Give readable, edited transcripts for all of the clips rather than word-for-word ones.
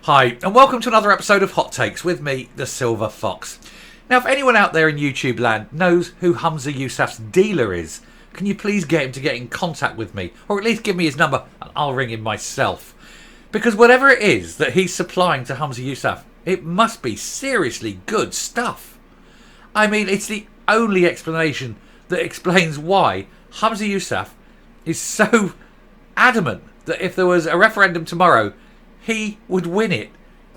Hi, and welcome to another episode of Hot Takes with me, the Silver Fox. Now, if anyone out there in YouTube land knows who Humza Yousaf's dealer is, can you please get him to get in contact with me, or at least give me his number and I'll ring him myself. Because whatever it is that he's supplying to Humza Yousaf, it must be seriously good stuff. I mean, it's the only explanation that explains why Humza Yousaf is so adamant that if there was a referendum tomorrow, he would win it.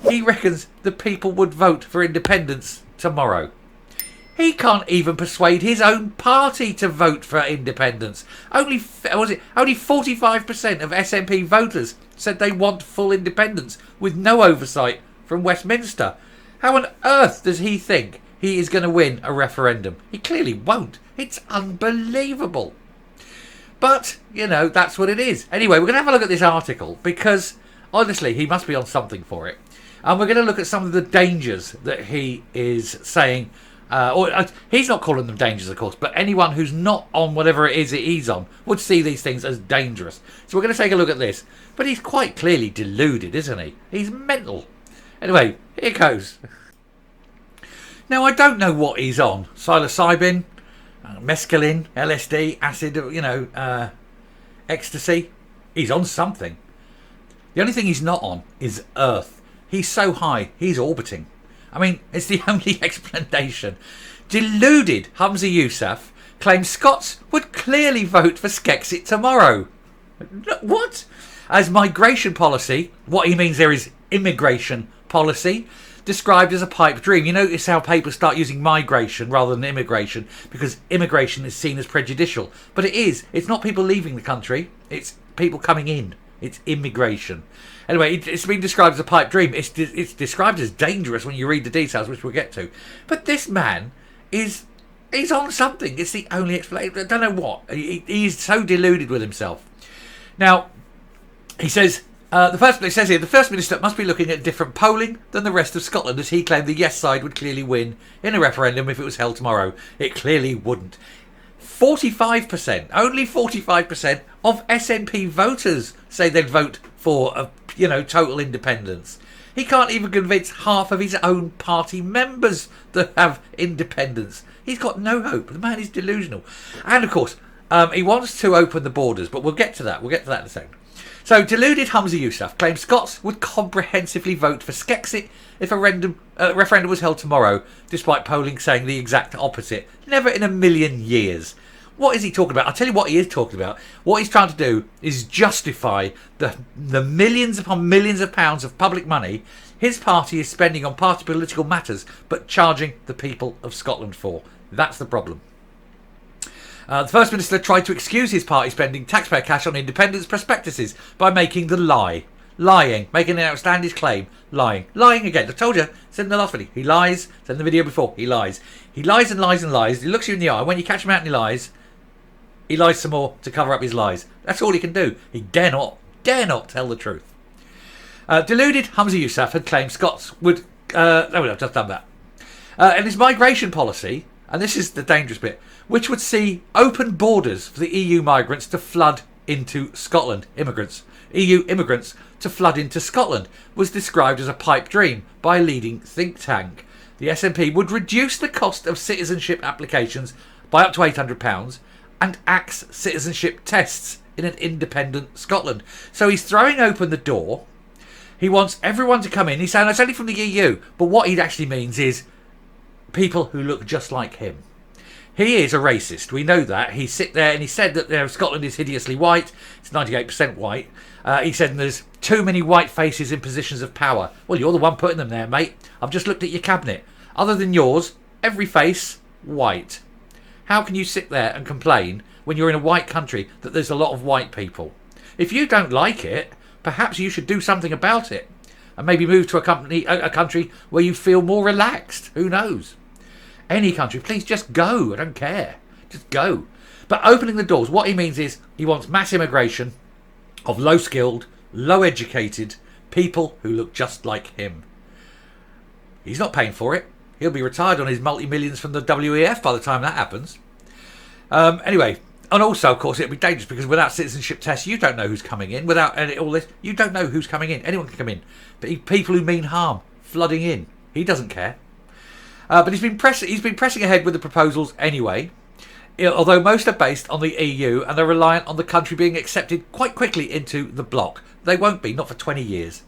He reckons the people would vote for independence tomorrow. He can't even persuade his own party to vote for independence. Only 45% of SNP voters said they want full independence with no oversight from Westminster. How on earth does he think he is going to win a referendum? He clearly won't. It's unbelievable. But, you know, that's what it is. Anyway, we're going to have a look at this article because, honestly, he must be on something for it. And we're going to look at some of the dangers that he is saying. He's not calling them dangers, of course, but anyone who's not on whatever it is that he's on would see these things as dangerous. So we're going to take a look at this. But he's quite clearly deluded, isn't he? He's mental. Anyway, here goes. Now, I don't know what he's on. Psilocybin, mescaline, LSD, acid, ecstasy. He's on something. The only thing he's not on is Earth. He's so high, he's orbiting. I mean, it's the only explanation. Deluded Humza Yousaf claims Scots would clearly vote for Skexit tomorrow. What? As migration policy, what he means there is immigration policy, described as a pipe dream. You notice how people start using migration rather than immigration because immigration is seen as prejudicial. But it is. It's not people leaving the country. It's people coming in. It's immigration. Anyway, it's been described as a pipe dream. It's described as dangerous when you read the details, which we'll get to. But this man he's on something. It's the only explanation. I don't know what. He's so deluded with himself. Now, he says, it says here, the First Minister must be looking at different polling than the rest of Scotland, as he claimed the yes side would clearly win in a referendum if it was held tomorrow. It clearly wouldn't. 45%, only 45% of SNP voters say they'd vote for total independence. He can't even convince half of his own party members to have independence. He's got no hope. The man is delusional. And of course, he wants to open the borders, but we'll get to that. We'll get to that in a second. So, deluded Humza Yousaf claims Scots would comprehensively vote for Skexit if a referendum was held tomorrow, despite polling saying the exact opposite. Never in a million years. What is he talking about? I'll tell you what he is talking about. What he's trying to do is justify the millions upon millions of pounds of public money his party is spending on party political matters, but charging the people of Scotland for. That's the problem. The First Minister tried to excuse his party spending taxpayer cash on independence prospectuses by making making an outlandish claim, lying again. I told you, said in the last video, he lies, said in the video before, he lies and lies and lies, he looks you in the eye, when you catch him out and he lies some more to cover up his lies. That's all he can do. He dare not tell the truth. Deluded Humza Yousaf had claimed Scots would, I've just done that. And his migration policy, and this is the dangerous bit, which would see open borders for the EU migrants to flood into Scotland. EU immigrants to flood into Scotland, was described as a pipe dream by a leading think tank. The SNP would reduce the cost of citizenship applications by up to £800 and axe citizenship tests in an independent Scotland. So he's throwing open the door. He wants everyone to come in. He's saying it's only from the EU, but what he actually means is people who look just like him. He is a racist. We know that. He sit there and he said that Scotland is hideously white. It's 98% white. He said there's too many white faces in positions of power. Well, you're the one putting them there, mate. I've just looked at your cabinet. Other than yours, every face, white. How can you sit there and complain when you're in a white country that there's a lot of white people? If you don't like it, perhaps you should do something about it. And maybe move to a country where you feel more relaxed. Who knows? Any country, please just go. I don't care. Just go. But opening the doors, what he means is he wants mass immigration of low-skilled, low-educated people who look just like him. He's not paying for it. He'll be retired on his multi-millions from the WEF by the time that happens. Anyway, And also, of course, it'd be dangerous because without citizenship tests, you don't know who's coming in. Without all this, you don't know who's coming in. Anyone can come in. But people who mean harm flooding in. He doesn't care. But he's been pressing ahead with the proposals anyway. Although most are based on the EU and they're reliant on the country being accepted quite quickly into the bloc. They won't be, not for 20 years.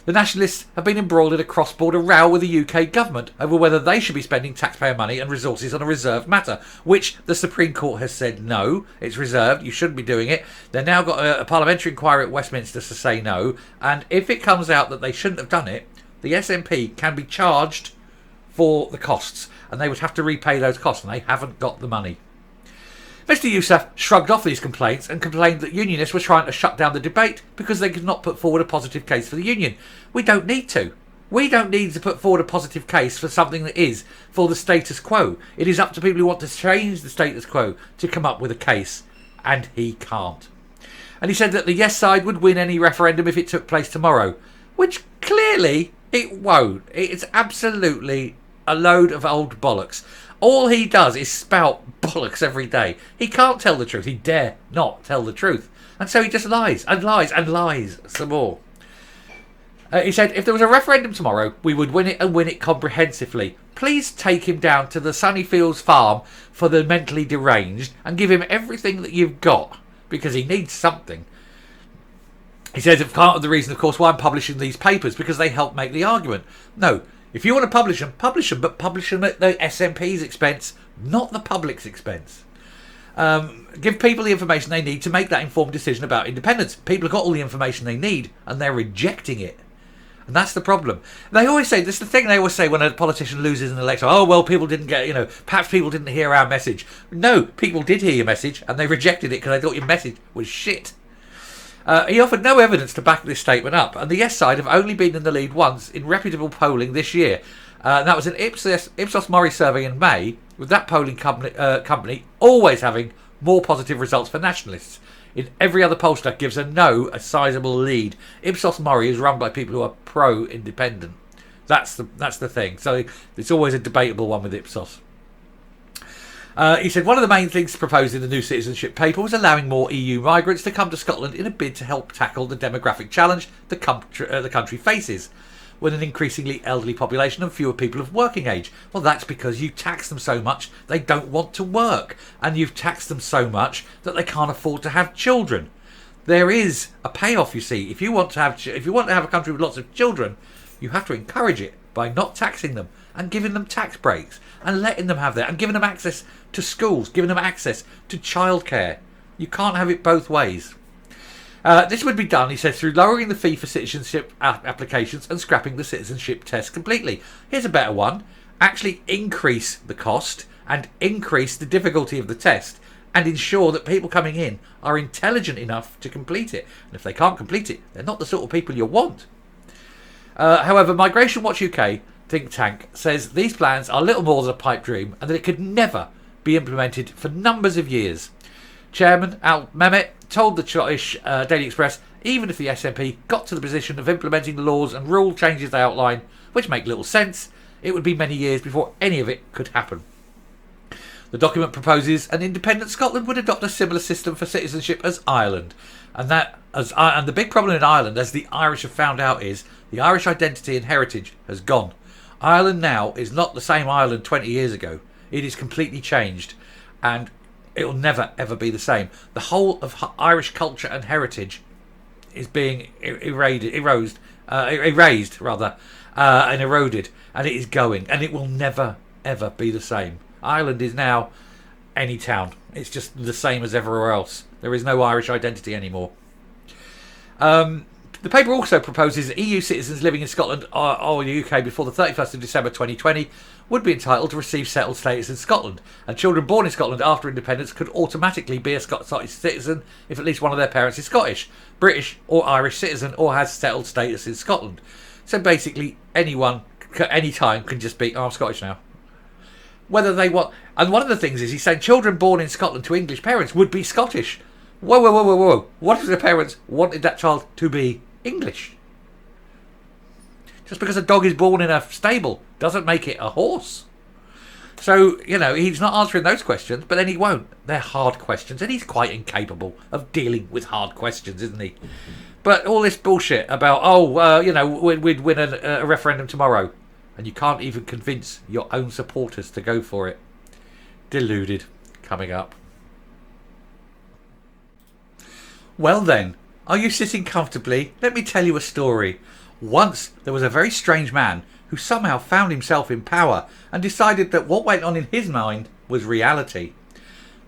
The Nationalists have been embroiled in a cross-border row with the UK government over whether they should be spending taxpayer money and resources on a reserved matter, which the Supreme Court has said no, it's reserved, you shouldn't be doing it. They've now got a parliamentary inquiry at Westminster to say no, and if it comes out that they shouldn't have done it, the SNP can be charged for the costs, and they would have to repay those costs, and they haven't got the money. Mr Yousaf shrugged off these complaints and complained that unionists were trying to shut down the debate because they could not put forward a positive case for the union. We don't need to. We don't need to put forward a positive case for something that is for the status quo. It is up to people who want to change the status quo to come up with a case, and he can't. And he said that the yes side would win any referendum if it took place tomorrow, which clearly it won't. It's absolutely a load of old bollocks. All he does is spout bollocks every day. He can't tell the truth. He dare not tell the truth. And so he just lies and lies and lies some more. He said, if there was a referendum tomorrow, we would win it and win it comprehensively. Please take him down to the Sunnyfields farm for the mentally deranged and give him everything that you've got, because he needs something. He says, it's part of the reason, of course, why I'm publishing these papers, because they help make the argument. No. If you want to publish them, but publish them at the SNP's expense, not the public's expense. Give people the information they need to make that informed decision about independence. People have got all the information they need, and they're rejecting it. And that's the problem. They always say, this is the thing they always say when a politician loses an election. Oh, well, people didn't get, perhaps people didn't hear our message. No, people did hear your message, and they rejected it because they thought your message was shit. He offered no evidence to back this statement up, and the yes side have only been in the lead once in reputable polling this year. That was an Ipsos Mori survey in May, with that polling company always having more positive results for nationalists. In every other pollster gives a no a sizable lead. Ipsos Mori is run by people who are pro-independent. That's the thing. So it's always a debatable one with Ipsos. He said one of the main things proposed in the new citizenship paper was allowing more EU migrants to come to Scotland in a bid to help tackle the demographic challenge the country faces, with an increasingly elderly population and fewer people of working age. Well, that's because you tax them so much they don't want to work, and you've taxed them so much that they can't afford to have children. There is a payoff, you see. If you want to have a country with lots of children, you have to encourage it by not taxing them and giving them tax breaks and letting them have that and giving them access to schools, giving them access to childcare. You can't have it both ways. This would be done, he said, through lowering the fee for citizenship applications and scrapping the citizenship test completely. Here's a better one. Actually increase the cost and increase the difficulty of the test and ensure that people coming in are intelligent enough to complete it. And if they can't complete it, they're not the sort of people you want. However, Migration Watch UK think tank says these plans are little more than a pipe dream and that it could never be implemented for numbers of years. Chairman Al Mehmet told the Scottish Daily Express even if the SNP got to the position of implementing the laws and rule changes they outline, which make little sense, it would be many years before any of it could happen. The document proposes an independent Scotland would adopt a similar system for citizenship as Ireland. And the big problem in Ireland, as the Irish have found out, is the Irish identity and heritage has gone. Ireland now is not the same Ireland 20 years ago. It is completely changed, and it will never ever be the same. The whole of Irish culture and heritage is being erased, and eroded, and it is going, and it will never ever be the same. Ireland is now any town. It's just the same as everywhere else. There is no Irish identity anymore. The paper also proposes that EU citizens living in Scotland or the UK before the 31st of December 2020 would be entitled to receive settled status in Scotland, and children born in Scotland after independence could automatically be a Scottish citizen if at least one of their parents is Scottish, British or Irish citizen or has settled status in Scotland. So basically anyone, anytime, can just be, I'm Scottish now. Whether they want, and one of the things is he's saying children born in Scotland to English parents would be Scottish. Whoa. What if the parents wanted that child to be English? Just because a dog is born in a stable doesn't make it a horse. So, he's not answering those questions, but then he won't. They're hard questions, and he's quite incapable of dealing with hard questions, isn't he? But all this bullshit about, we'd win a referendum tomorrow, and you can't even convince your own supporters to go for it. Deluded. Coming up. Well then, are you sitting comfortably? Let me tell you a story. Once there was a very strange man who somehow found himself in power and decided that what went on in his mind was reality.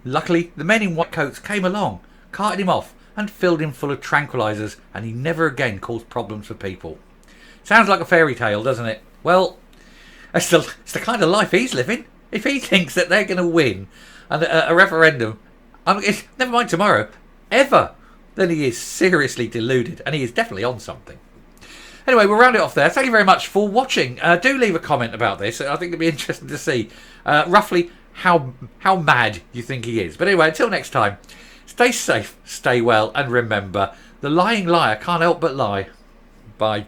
Luckily, the men in white coats came along, carted him off and filled him full of tranquilizers, and he never again caused problems for people. Sounds like a fairy tale, doesn't it? Well, it's the kind of life he's living. If he thinks that they're going to win a referendum, never mind tomorrow, ever, then he is seriously deluded, and he is definitely on something. Anyway, we'll round it off there. Thank you very much for watching. Do leave a comment about this. I think it'd be interesting to see roughly how mad you think he is. But anyway, until next time, stay safe, stay well, and remember, the lying liar can't help but lie. Bye.